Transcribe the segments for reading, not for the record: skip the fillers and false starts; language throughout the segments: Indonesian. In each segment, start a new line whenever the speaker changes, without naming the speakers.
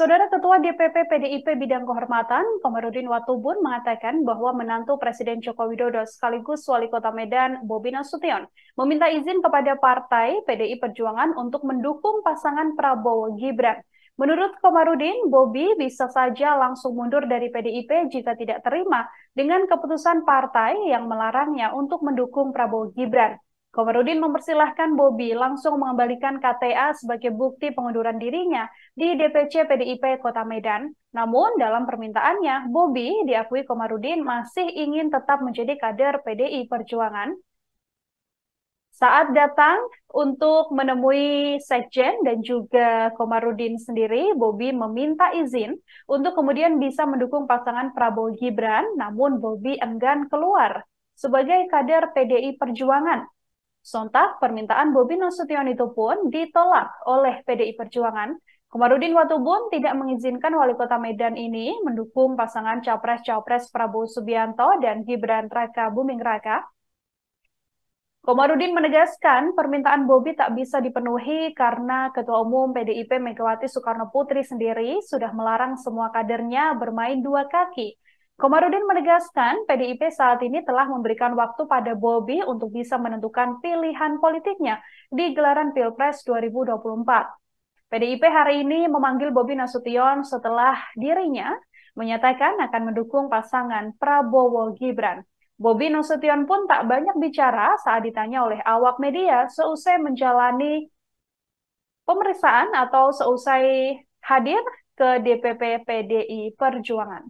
Saudara Ketua DPP PDIP Bidang Kehormatan, Komarudin Watubun mengatakan bahwa menantu Presiden Joko Widodo sekaligus Wali Kota Medan, Bobi Nasution, meminta izin kepada Partai PDI Perjuangan untuk mendukung pasangan Prabowo Gibran. Menurut Komarudin, Bobi bisa saja langsung mundur dari PDIP jika tidak terima dengan keputusan partai yang melarangnya untuk mendukung Prabowo Gibran. Komarudin mempersilahkan Bobi langsung mengembalikan KTA sebagai bukti pengunduran dirinya di DPC PDIP Kota Medan. Namun dalam permintaannya, Bobi diakui Komarudin masih ingin tetap menjadi kader PDI Perjuangan. Saat datang untuk menemui Sekjen dan juga Komarudin sendiri, Bobi meminta izin untuk kemudian bisa mendukung pasangan Prabowo Gibran, namun Bobi enggan keluar sebagai kader PDI Perjuangan. Sontak, permintaan Bobi Nasution itu pun ditolak oleh PDI Perjuangan. Komarudin Watubun tidak mengizinkan Wali Kota Medan ini mendukung pasangan Capres-Cawapres Prabowo Subianto dan Gibran Raka Buming Raka. Komarudin menegaskan permintaan Bobi tak bisa dipenuhi karena Ketua Umum PDIP Megawati Soekarno Putri sendiri sudah melarang semua kadernya bermain dua kaki. Komarudin menegaskan PDIP saat ini telah memberikan waktu pada Bobi untuk bisa menentukan pilihan politiknya di gelaran Pilpres 2024. PDIP hari ini memanggil Bobi Nasution setelah dirinya menyatakan akan mendukung pasangan Prabowo Gibran. Bobi Nasution pun tak banyak bicara saat ditanya oleh awak media seusai menjalani pemeriksaan atau seusai hadir ke DPP PDI Perjuangan.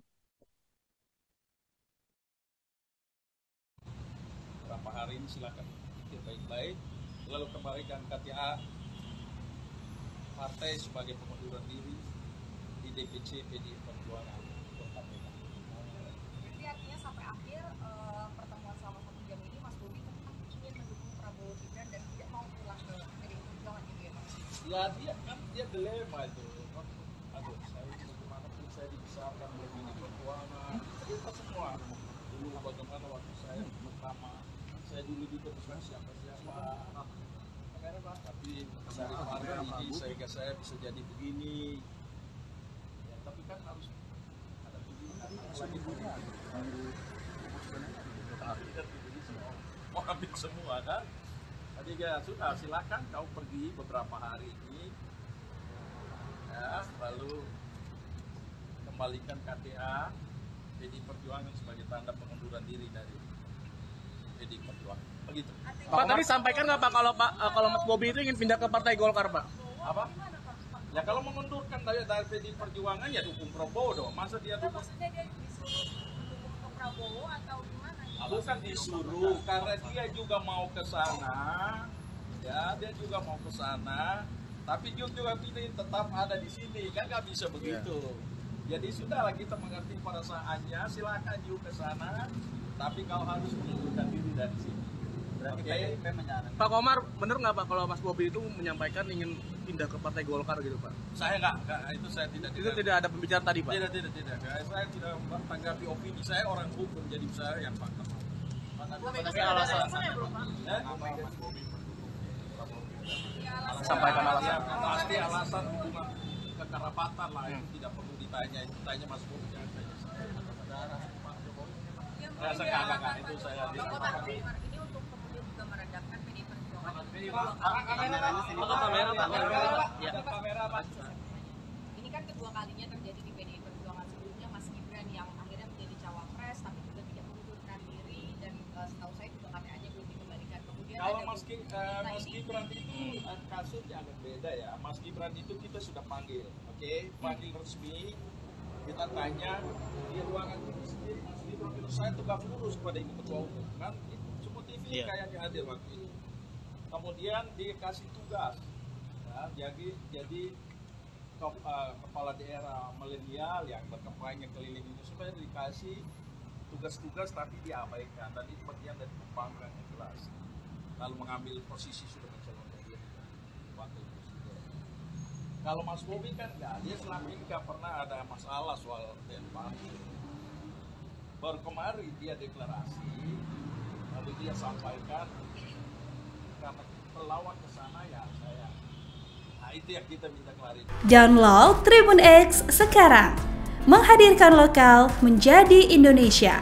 Beberapa hari ini silakan pikir baik-baik, lalu kembalikan KTA partai sebagai pengunduran diri di DPC PDI Perjuangan Kota Medan.
Jadi artinya sampai akhir pertemuan selama 1 jam ini Mas Bobi tetap ingin mendukung Prabowo Gibran dan tidak mau pulang ke PDI Perjuangan gitu ya Mas?
Ya dia dilema itu. Aduh, saya bagaimanapun saya dibesarkan oleh PDI Perjuangan, kita semua. Dulu bagaimana waktu saya pertama, saya dulu diteruskan siapa-siapa. Tapi dari partai ini sehingga saya bisa jadi begini. Ya, tapi kan harus ada pilihan lagi punya. Mau ambil semua kan? Jadi ya sudah silakan kau pergi beberapa hari ini, ya, lalu kembalikan KTA PDI Perjuangan sebagai tanda pengunduran diri dari PDI Perjuangan. Begitu.
Pak, tadi sampaikan nggak Pak kalau Mas Bobi itu ingin pindah ke Partai Golkar Pak?
Apa? Ya kalau mengundurkan dari PDI Perjuangan ya dukung Prabowo dong. Masa dia dukung?
Maksudnya dia disuruh mendukung ke Prabowo atau gimana?
Bukan disuruh, karena dia juga mau ke sana. Ya, dia juga mau ke sana. Tapi dia juga pilih tetap ada di sini, kan nggak bisa begitu. Jadi sudahlah kita mengerti pada saatnya. Silakan juga ke sana. Tapi kau harus mengundurkan diri dari sini. Berarti PDIP menyarankan.
Pak Komar, benar nggak Pak kalau Mas Bobi itu menyampaikan ingin pindah ke Partai Golkar gitu Pak?
Saya nggak, itu saya tidak.
Itu tidak ada pembicaraan tadi Pak?
Tidak. Saya tidak tanggapi opini, saya orang hukum, jadi saya yang fakta.
Tapi alasannya belum Pak?
Sampaikan alasan.
Pasti alasan hubungan kekerabatan lah, itu tidak perlu ditanya. Itu tanya Mas Bobi, jangan tanya saya. Saudara Pak Jokowi. Enggak, itu saya tidak.
Ini untuk kemudian juga meredakan PDI Perjuangan.
Kamera Pak.
Ini kan kedua kalinya terjadi di PDI Perjuangan. Sebelumnya Mas Gibran yang akhirnya menjadi cawapres tapi juga tidak mengundurkan diri dan setahu saya juga KTA-nya belum dikembalikan. Kemudian
Kalau
ada
Mas Gibran itu kasusnya agak beda ya. Mas Gibran itu kita sudah panggil, oke? Panggil resmi. Kita tanya di ruangan itu sendiri Mas Gibran itu saya tegak lurus pada ibu ketua umum kan semua TV kayaknya hadir waktu itu. Kemudian dikasih tugas, ya, jadi kepala daerah milenial yang berkampanye keliling itu supaya dikasih tugas-tugas tapi diabaikan dan itu bagian dari pembangkang yang jelas. Lalu mengambil posisi sudah mencalonkan diri wakil presiden. Kalau Mas Bobi kan enggak, dia selama ini nggak pernah ada masalah soal Denpasar. Baru kemarin dia deklarasi, lalu dia sampaikan karena pelawak ke sana ya saya Nah, itu yang kita minta klarifikasi.
Download Tribun X sekarang, menghadirkan lokal menjadi Indonesia.